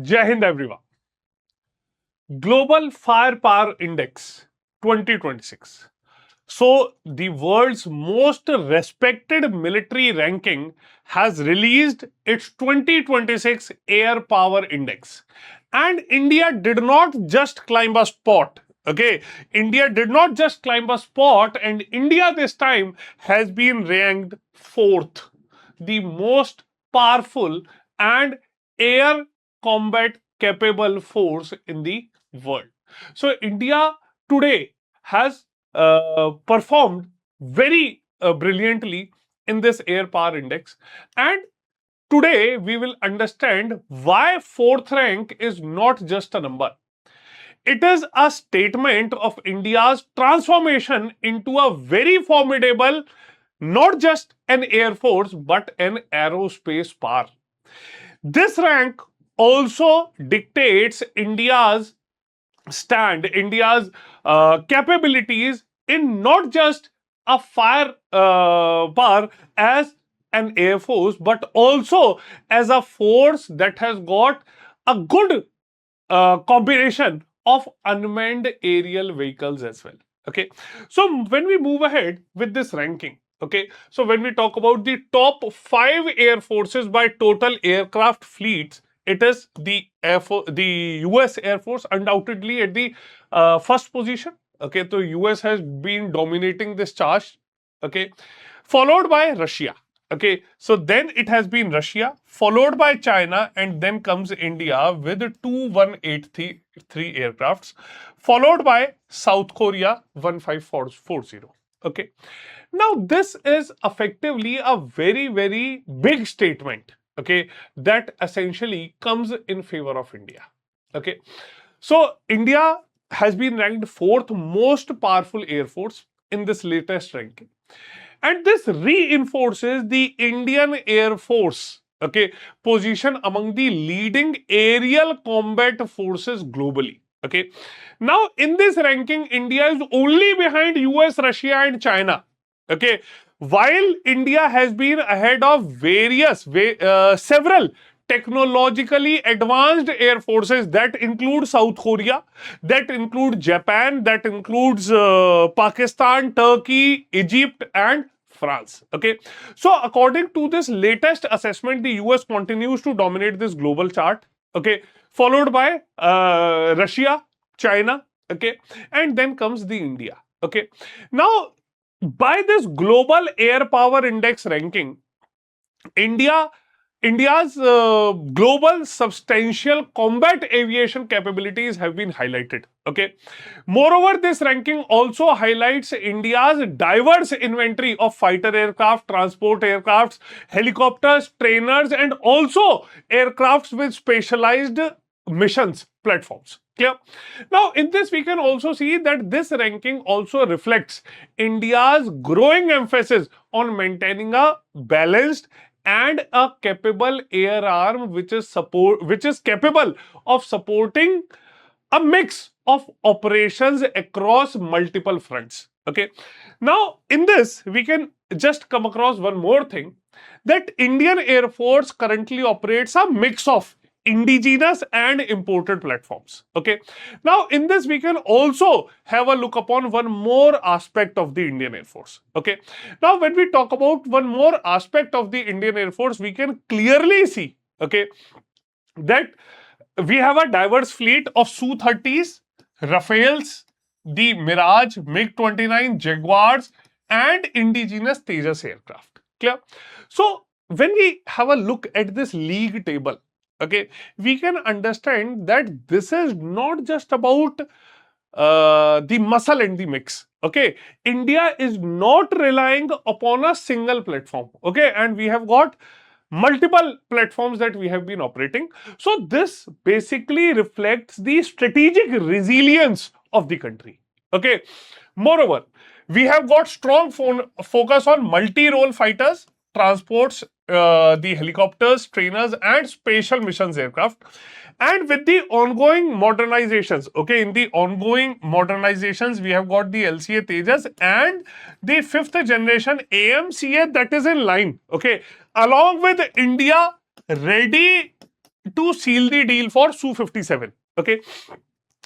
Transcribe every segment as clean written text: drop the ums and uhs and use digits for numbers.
Jai Hind everyone. Global Firepower Index 2026. So, the world's most respected military ranking has released its 2026 Air Power Index. And India did not just climb a spot. Okay, India did not just climb a spot, and India this time has been ranked fourth, the most powerful and air combat capable force in the world. So, India today has performed very brilliantly in this air power index, and today we will understand why fourth rank is not just a number. It is a statement of India's transformation into a very formidable, not just an air force but an aerospace power. This rank also dictates India's capabilities in not just a fire power as an air force, but also as a force that has got a good combination of unmanned aerial vehicles as well. Okay, so when we move ahead with this ranking, okay, so when we talk about the top 5 air forces by total aircraft fleets, it is the US Air Force undoubtedly at the first position. Okay, so US has been dominating this charge. Okay, followed by Russia. Okay, so then it has been Russia, followed by China, and then comes India with 2183 aircrafts, followed by South Korea 15440. Okay, now this is effectively a very, very big statement. Okay, that essentially comes in favor of India. Okay, so India has been ranked fourth most powerful air force in this latest ranking, and this reinforces the Indian Air Force, okay, position among the leading aerial combat forces globally. Okay, now in this ranking, India is only behind US, Russia, and China. Okay, while India has been ahead of several technologically advanced air forces that include South Korea, that include Japan, that includes Pakistan, Turkey, Egypt, and France. Okay, so according to this latest assessment, the US continues to dominate this global chart. Okay, followed by Russia, China. Okay, and then comes the India. Okay, now by this global air power index ranking, India India's global substantial combat aviation capabilities have been highlighted. Okay. Moreover, this ranking also highlights India's diverse inventory of fighter aircraft, transport aircrafts, helicopters, trainers, and also aircrafts with specialized missions platforms. Clear? Now, in this, we can also see that this ranking also reflects India's growing emphasis on maintaining a balanced and a capable air arm which is capable of supporting a mix of operations across multiple fronts. Okay, now in this we can just come across one more thing, that Indian Air Force currently operates a mix of indigenous and imported platforms. Okay, now in this we can also have a look upon one more aspect of the Indian Air Force. Okay, now when we talk about one more aspect of the Indian Air Force, we can clearly see, okay, that we have a diverse fleet of Su-30s, Rafales, the Mirage, MiG-29, Jaguars, and indigenous Tejas aircraft. Clear? So when we have a look at this league table, okay, we can understand that this is not just about the muscle and the mix. Okay, India is not relying upon a single platform. Okay, and we have got multiple platforms that we have been operating. So this basically reflects the strategic resilience of the country. Okay. Moreover, we have got strong focus on multi-role fighters, transports, the helicopters, trainers, and special missions aircraft. And with the ongoing modernizations, okay, in the ongoing modernizations, we have got the LCA Tejas and the fifth generation AMCA that is in line, okay, along with India ready to seal the deal for Su-57. Okay.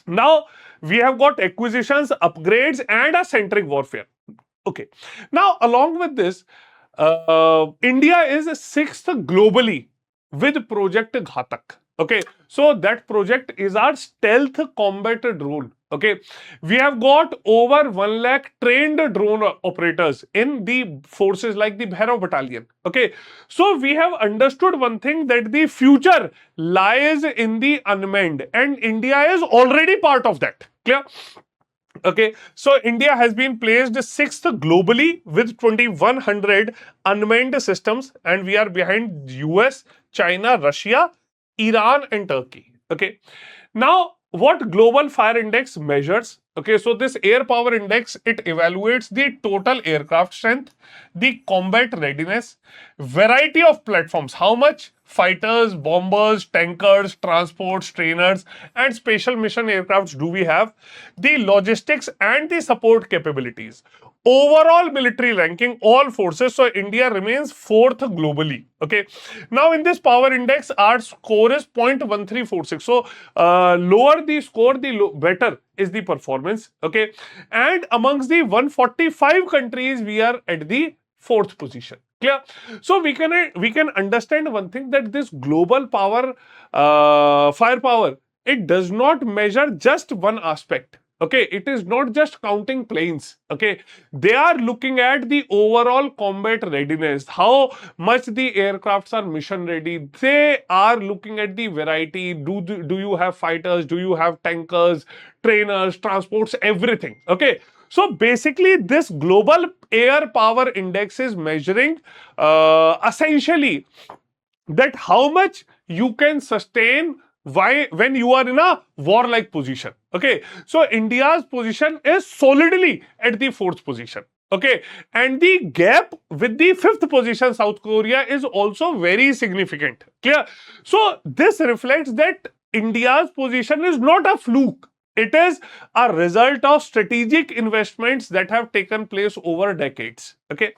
Now we have got acquisitions, upgrades, and a centric warfare. Okay. Now, along with this, India is sixth globally with Project Ghatak. Okay, so that project is our stealth combat drone. Okay, we have got over 1 lakh trained drone operators in the forces like the Bhairav Battalion. Okay, so we have understood one thing, that the future lies in the unmanned, and India is already part of that. Clear? Okay, so India has been placed sixth globally with 2100 unmanned systems, and we are behind US, China, Russia, Iran, and Turkey. Okay, now what global fire index measures? Okay, so this air power index, it evaluates the total aircraft strength, the combat readiness, variety of platforms, how much fighters, bombers, tankers, transports, trainers, and special mission aircrafts do we have, the logistics and the support capabilities. Overall military ranking, all forces, so India remains fourth globally. Okay, now in this power index, our score is 0.1346. So lower the score, the better is the performance. Okay, and amongst the 145 countries, we are at the fourth position. Clear? So we can understand one thing, that this global power, firepower, it does not measure just one aspect. Okay, it is not just counting planes. Okay, they are looking at the overall combat readiness, how much the aircrafts are mission ready. They are looking at the variety. Do you have fighters? Do you have tankers, trainers, transports, everything? Okay, so basically, this global air power index is measuring essentially that how much you can sustain when you are in a warlike position. Okay, so India's position is solidly at the fourth position. Okay, and the gap with the fifth position, South Korea, is also very significant. Clear? So this reflects that India's position is not a fluke. It is a result of strategic investments that have taken place over decades. Okay.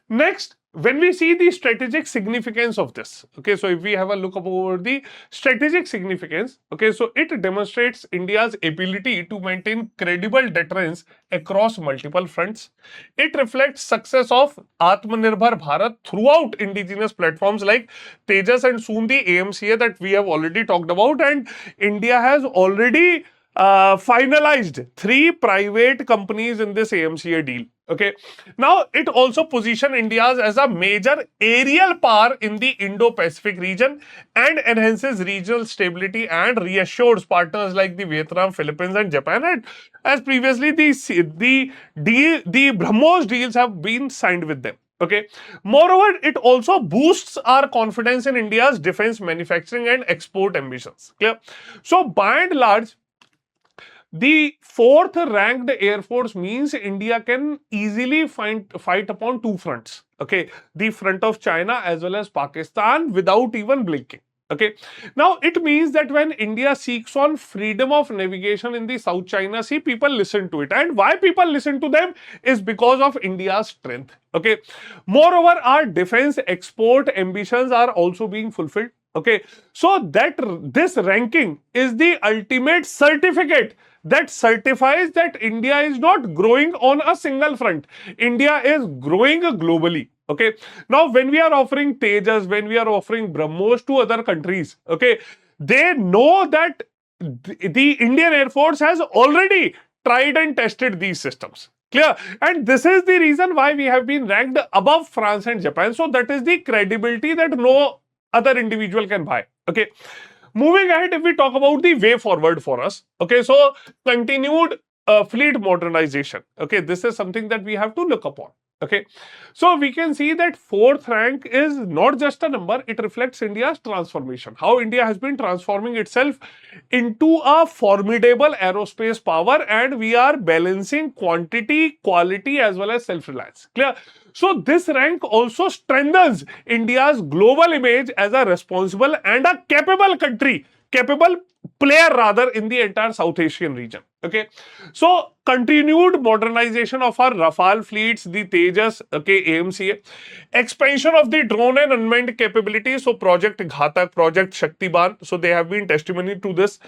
Next, when we see the strategic significance of this, okay, so if we have a look over the strategic significance, okay, so it demonstrates India's ability to maintain credible deterrence across multiple fronts. It reflects success of Atmanirbhar Bharat throughout indigenous platforms like Tejas and soon the AMCA that we have already talked about, and India has already finalized 3 private companies in this AMCA deal. Okay. Now, it also positions India as a major aerial power in the Indo-Pacific region and enhances regional stability and reassures partners like the Vietnam, Philippines, and Japan. And as previously, the BrahMos deals have been signed with them. Okay. Moreover, it also boosts our confidence in India's defense manufacturing and export ambitions. Clear? So, by and large, the fourth ranked Air Force means India can easily fight upon 2 fronts. Okay, the front of China as well as Pakistan without even blinking. Okay, now it means that when India seeks on freedom of navigation in the South China Sea, people listen to it. And why people listen to them is because of India's strength. Okay, moreover, our defense export ambitions are also being fulfilled. Okay, so that this ranking is the ultimate certificate that certifies that India is not growing on a single front. India is growing globally. Okay. Now, when we are offering Tejas, when we are offering BrahMos to other countries, okay, they know that the Indian Air Force has already tried and tested these systems. Clear? And this is the reason why we have been ranked above France and Japan. So that is the credibility that no other individual can buy. Okay. Moving ahead, if we talk about the way forward for us, okay, so continued fleet modernization. Okay, this is something that we have to look upon. Okay, so we can see that fourth rank is not just a number, it reflects India's transformation. How India has been transforming itself into a formidable aerospace power, and we are balancing quantity, quality, as well as self-reliance. Clear? So this rank also strengthens India's global image as a responsible and a capable country capable player rather in the entire South Asian region. Okay, so continued modernization of our Rafale fleets, the Tejas, okay, AMCA, expansion of the drone and unmanned capabilities, so Project Ghatak, Project Shaktiban, so they have been testimony to this.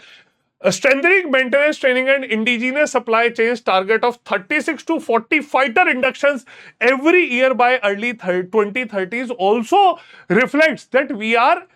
Strengthening maintenance training and indigenous supply chains, target of 36 to 40 fighter inductions every year by early 2030s also reflects that we are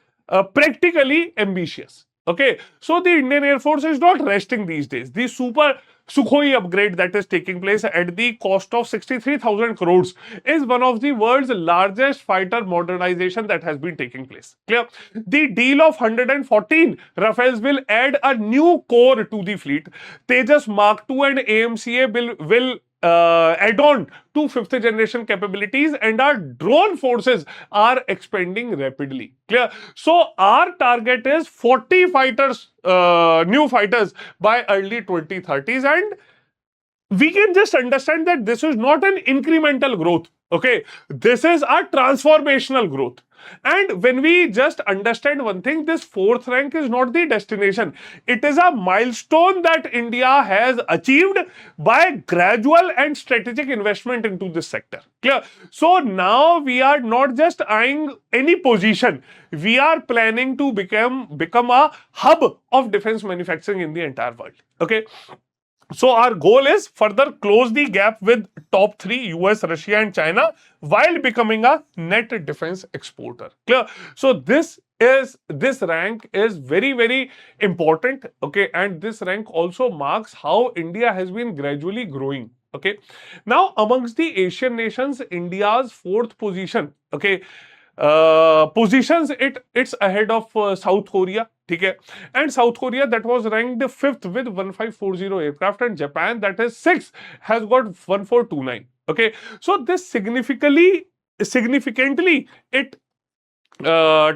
practically ambitious. Okay, so the Indian Air Force is not resting these days. The Super Sukhoi upgrade that is taking place at the cost of 63,000 crores is one of the world's largest fighter modernization that has been taking place. Clear? The deal of 114 Rafales will add a new core to the fleet. Tejas Mk-2 and AMCA will add on to fifth generation capabilities, and our drone forces are expanding rapidly. Clear? So our target is 40 fighters, new fighters by early 2030s, and we can just understand that this is not an incremental growth. Okay, this is a transformational growth. And when we just understand one thing, this fourth rank is not the destination. It is a milestone that India has achieved by gradual and strategic investment into this sector. Clear? So now we are not just eyeing any position. We are planning to become a hub of defense manufacturing in the entire world. Okay. So our goal is further close the gap with top three, US, Russia and China, while becoming a net defense exporter. Clear? So this rank is very important. Okay, and this rank also marks how India has been gradually growing. Okay, now amongst the Asian nations, India's fourth position, okay, positions it's ahead of South Korea. Okay, and South Korea that was ranked fifth with 1540 aircraft, and Japan that is sixth has got 1429. Okay, so this significantly it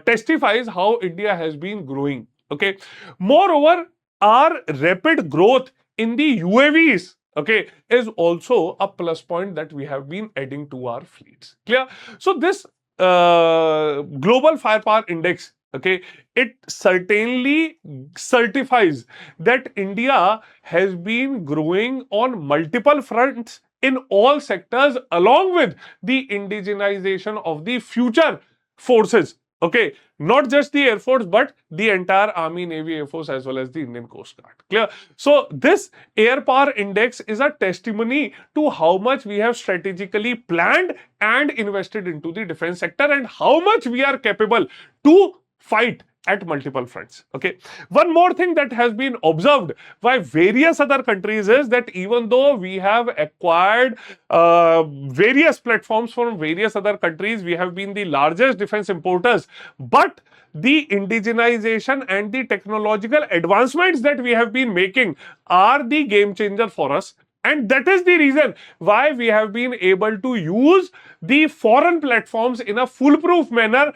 testifies how India has been growing. Okay, moreover, our rapid growth in the UAVs, okay, is also a plus point that we have been adding to our fleets. Clear? So this global firepower index, okay, it certainly certifies that India has been growing on multiple fronts in all sectors, along with the indigenization of the future forces. Okay, not just the Air Force, but the entire Army, Navy, Air Force, as well as the Indian Coast Guard. Clear? So this air power index is a testimony to how much we have strategically planned and invested into the defense sector, and how much we are capable to fight at multiple fronts. Okay, one more thing that has been observed by various other countries is that even though we have acquired various platforms from various other countries, we have been the largest defense importers, but the indigenization and the technological advancements that we have been making are the game changer for us. And that is the reason why we have been able to use the foreign platforms in a foolproof manner,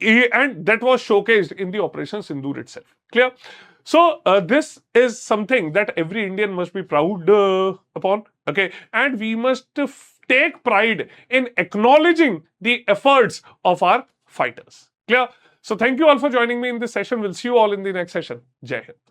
and that was showcased in the Operation Sindoor itself. Clear? So this is something that every Indian must be proud upon. Okay, and we must take pride in acknowledging the efforts of our fighters. Clear? So thank you all for joining me in this session. We'll see you all in the next session. Jai Hind.